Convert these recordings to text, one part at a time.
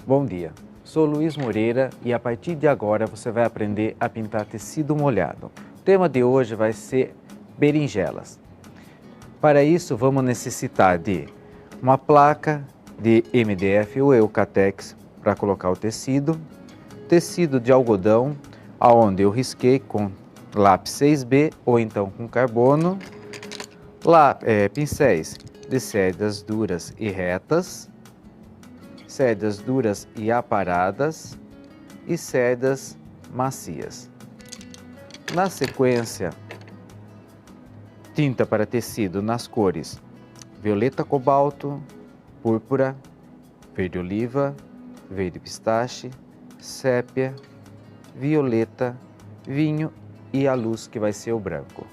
Bom dia, sou Luiz Moreira e a partir de agora você vai aprender a pintar tecido molhado. O tema de hoje vai ser berinjelas. Para isso vamos necessitar de uma placa de MDF ou Eucatex para colocar o tecido, tecido de algodão, aonde eu risquei com lápis 6B ou então com carbono, pincéis de cerdas duras e retas, cerdas duras e aparadas e cerdas macias. Na sequência, tinta para tecido nas cores violeta cobalto, púrpura, verde oliva, verde pistache, sépia, violeta, vinho e a luz que vai ser o branco.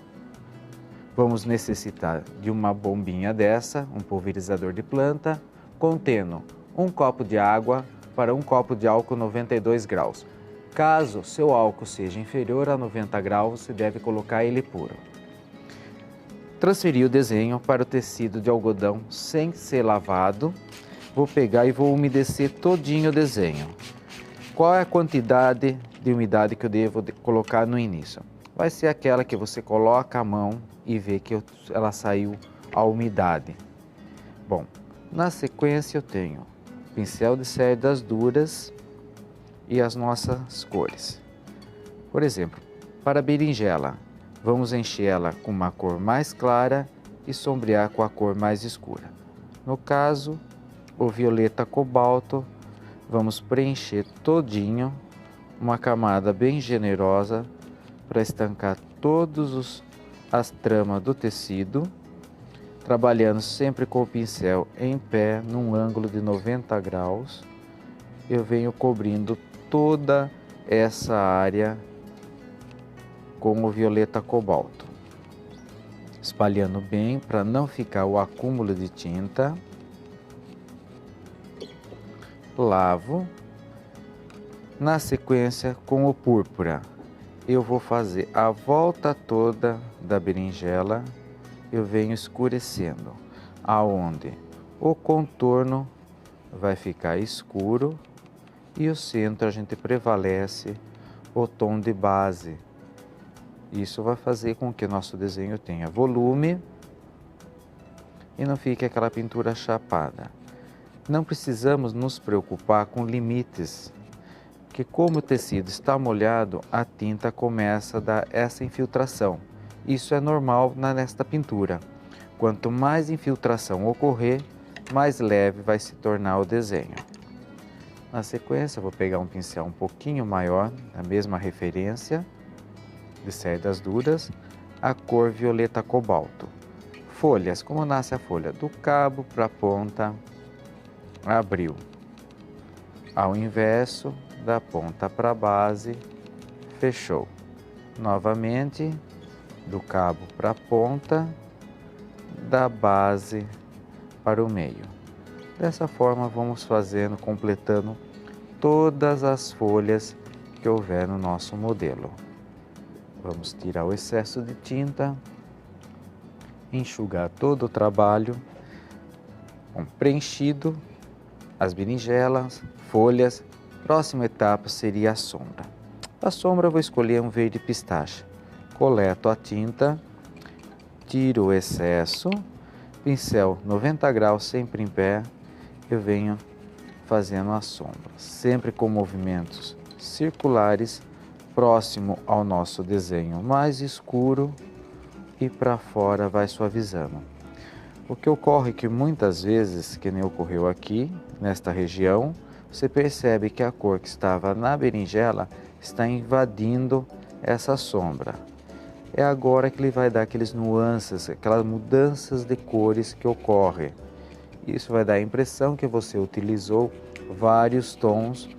Vamos necessitar de uma bombinha dessa, um pulverizador de planta, contendo um copo de água para um copo de álcool 92 graus. Caso seu álcool seja inferior a 90 graus, você deve colocar ele puro. Transferir o desenho para o tecido de algodão sem ser lavado. Vou pegar e vou umedecer todinho o desenho. Qual é a quantidade de umidade que eu devo colocar no início? Vai ser aquela que você coloca a mão e vê que ela saiu a umidade. Bom, na sequência eu tenho pincel de cerdas duras e as nossas cores. Por exemplo, para a berinjela, vamos encher ela com uma cor mais clara e sombrear com a cor mais escura. No caso, o violeta cobalto, vamos preencher todinho, uma camada bem generosa para estancar todas as tramas do tecido, trabalhando sempre com o pincel em pé, num ângulo de 90 graus. Eu venho cobrindo toda essa área com o violeta cobalto, espalhando bem para não ficar o acúmulo de tinta. Lavo. Na sequência, com o púrpura, eu vou fazer a volta toda da berinjela. Eu venho escurecendo, aonde o contorno vai ficar escuro e o centro a gente prevalece o tom de base. Isso vai fazer com que o nosso desenho tenha volume e não fique aquela pintura chapada. Não precisamos nos preocupar com limites, que como o tecido está molhado, a tinta começa a dar essa infiltração. Isso é normal nesta pintura. Quanto mais infiltração ocorrer, mais leve vai se tornar o desenho. Na sequência, vou pegar um pincel um pouquinho maior, da mesma referência, de cerdas duras, a cor violeta cobalto. Folhas, como nasce a folha? Do cabo para a ponta, abriu. Ao inverso, da ponta para a base, fechou. Novamente, do cabo para a ponta, da base para o meio. Dessa forma vamos fazendo, completando todas as folhas que houver no nosso modelo. Vamos tirar o excesso de tinta, enxugar todo o trabalho. Bom, preenchido as berinjelas, folhas. Próxima etapa seria a sombra. A sombra eu vou escolher um verde pistache. Coleto a tinta, tiro o excesso, pincel 90 graus sempre em pé, eu venho fazendo a sombra, sempre com movimentos circulares, próximo ao nosso desenho mais escuro e para fora vai suavizando. O que ocorre é que muitas vezes, que nem ocorreu aqui, nesta região, você percebe que a cor que estava na berinjela está invadindo essa sombra. É agora que ele vai dar aqueles nuances, aquelas mudanças de cores que ocorrem. Isso vai dar a impressão que você utilizou vários tons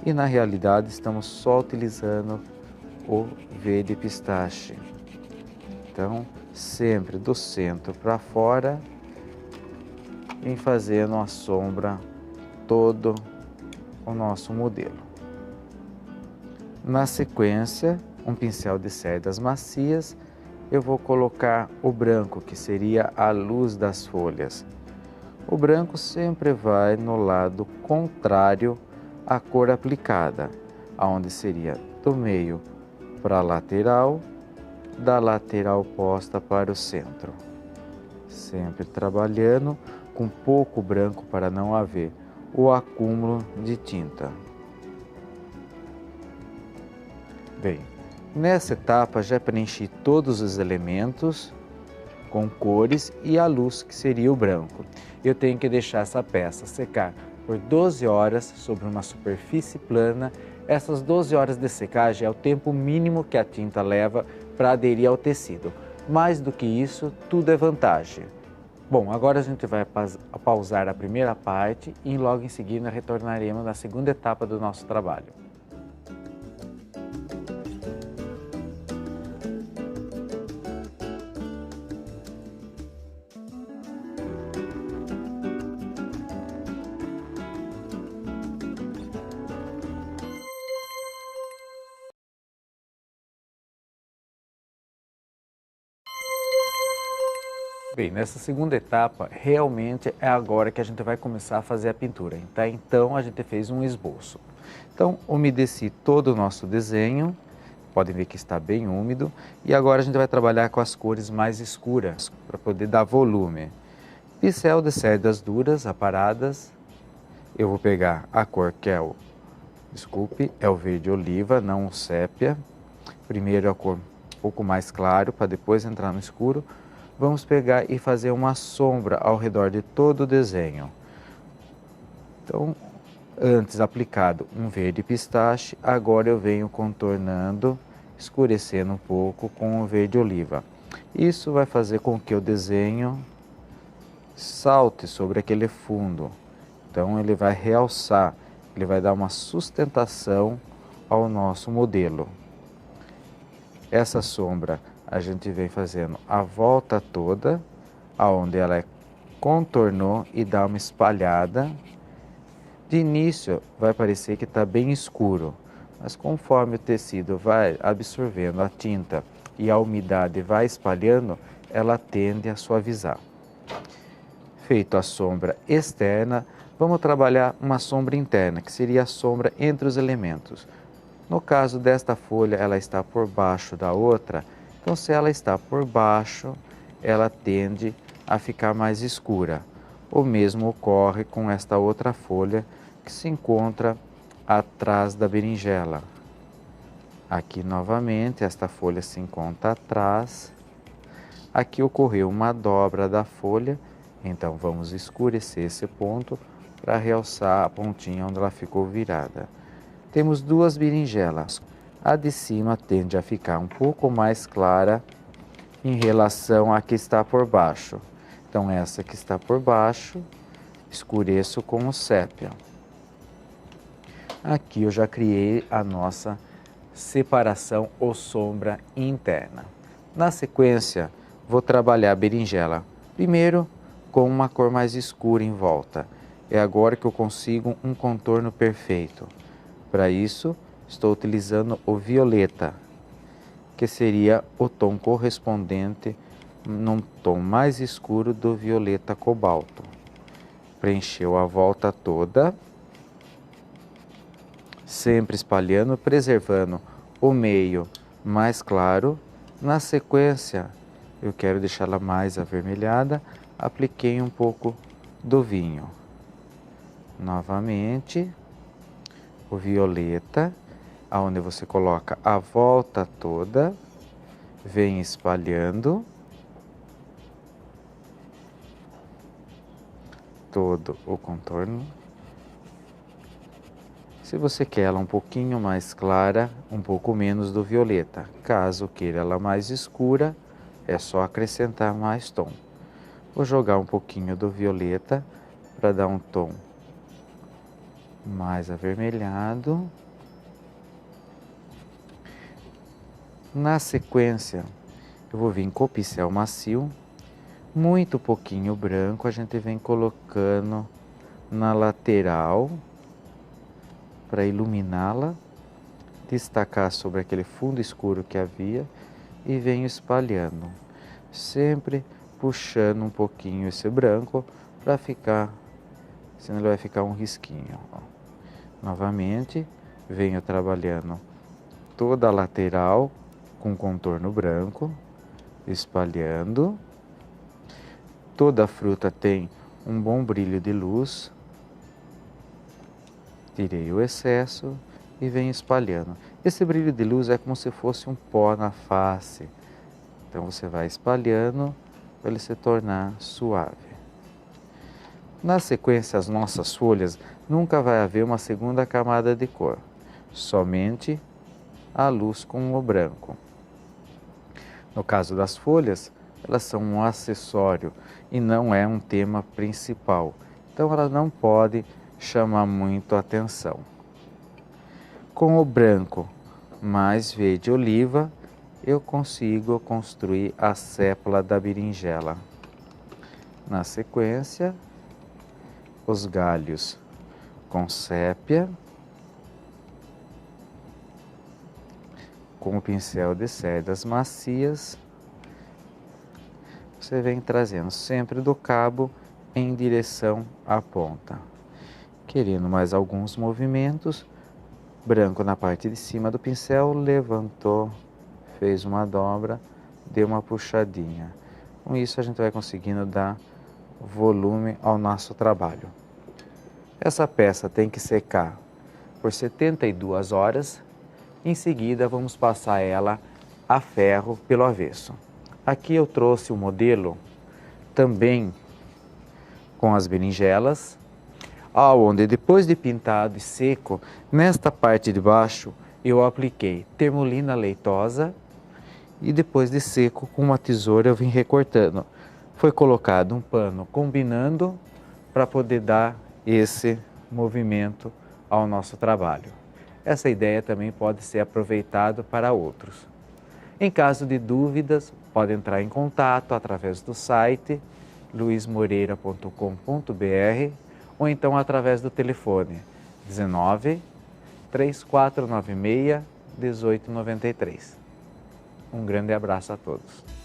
e na realidade estamos só utilizando o verde pistache. Então, sempre do centro para fora, em fazendo a sombra todo o nosso modelo. Na sequência, um pincel de cerdas macias, eu vou colocar o branco, que seria a luz das folhas. O branco sempre vai no lado contrário a cor aplicada, aonde seria do meio para a lateral, da lateral oposta para o centro. Sempre trabalhando com pouco branco para não haver o acúmulo de tinta. Bem, nessa etapa já preenchi todos os elementos com cores e a luz, que seria o branco. Eu tenho que deixar essa peça secar por 12 horas sobre uma superfície plana. Essas 12 horas de secagem é o tempo mínimo que a tinta leva para aderir ao tecido. Mais do que isso, tudo é vantagem. Bom, agora a gente vai pausar a primeira parte e logo em seguida retornaremos na segunda etapa do nosso trabalho. Bem, nessa segunda etapa, realmente é agora que a gente vai começar a fazer a pintura. Então, a gente fez um esboço. Então, umedeci todo o nosso desenho, podem ver que está bem úmido. E agora a gente vai trabalhar com as cores mais escuras, para poder dar volume. Pincel de cerdas duras, aparadas. Eu vou pegar a cor que é o verde oliva, não o sépia. Primeiro a cor um pouco mais claro, para depois entrar no escuro. Vamos pegar e fazer uma sombra ao redor de todo o desenho. Então, antes aplicado um verde pistache, agora eu venho contornando, escurecendo um pouco com o verde oliva. Isso vai fazer com que o desenho salte sobre aquele fundo. Então, ele vai realçar, ele vai dar uma sustentação ao nosso modelo. Essa sombra a gente vem fazendo a volta toda, aonde ela contornou e dá uma espalhada. De início vai parecer que está bem escuro, mas conforme o tecido vai absorvendo a tinta e a umidade vai espalhando, ela tende a suavizar. Feito a sombra externa, vamos trabalhar uma sombra interna, que seria a sombra entre os elementos. No caso desta folha, ela está por baixo da outra. Então, se ela está por baixo, ela tende a ficar mais escura. O mesmo ocorre com esta outra folha que se encontra atrás da berinjela. Aqui novamente, esta folha se encontra atrás. Aqui ocorreu uma dobra da folha, então vamos escurecer esse ponto para realçar a pontinha onde ela ficou virada. Temos duas berinjelas. A de cima tende a ficar um pouco mais clara em relação à que está por baixo. Então, essa que está por baixo, escureço com o sépia. Aqui eu já criei a nossa separação ou sombra interna. Na sequência, vou trabalhar a berinjela. Primeiro, com uma cor mais escura em volta. É agora que eu consigo um contorno perfeito. Para isso, estou utilizando o violeta, que seria o tom correspondente num tom mais escuro do violeta cobalto. Preencheu a volta toda, sempre espalhando, preservando o meio mais claro. Na sequência, eu quero deixá-la mais avermelhada, apliquei um pouco do vinho. Novamente, o violeta, aonde você coloca a volta toda, vem espalhando todo o contorno. Se você quer ela um pouquinho mais clara, um pouco menos do violeta. Caso queira ela mais escura, é só acrescentar mais tom. Vou jogar um pouquinho do violeta para dar um tom mais avermelhado. Na sequência, eu vou vir com o pincel macio, muito pouquinho branco, a gente vem colocando na lateral para iluminá-la, destacar sobre aquele fundo escuro que havia e venho espalhando, sempre puxando um pouquinho esse branco para ficar, senão ele vai ficar um risquinho. Ó. Novamente, venho trabalhando toda a lateral com contorno branco, espalhando. Toda a fruta tem um bom brilho de luz. Tirei o excesso e venho espalhando. Esse brilho de luz é como se fosse um pó na face. Então você vai espalhando para ele se tornar suave. Na sequência, as nossas folhas nunca vai haver uma segunda camada de cor, somente a luz com o branco. No caso das folhas, elas são um acessório e não é um tema principal. Então ela não pode chamar muito a atenção. Com o branco mais verde oliva, eu consigo construir a sépala da berinjela. Na sequência, os galhos com sépia, com o pincel de cerdas macias, você vem trazendo sempre do cabo em direção à ponta. Querendo mais alguns movimentos, branco na parte de cima do pincel, levantou, fez uma dobra, deu uma puxadinha. Com isso a gente vai conseguindo dar volume ao nosso trabalho. Essa peça tem que secar por 72 horas. Em seguida, vamos passar ela a ferro pelo avesso. Aqui eu trouxe o modelo também com as berinjelas, onde depois de pintado e seco, nesta parte de baixo eu apliquei termolina leitosa e depois de seco com uma tesoura eu vim recortando. Foi colocado um pano combinando para poder dar esse movimento ao nosso trabalho. Essa ideia também pode ser aproveitada para outros. Em caso de dúvidas, pode entrar em contato através do site luismoreira.com.br ou então através do telefone 19 3496 1893. Um grande abraço a todos.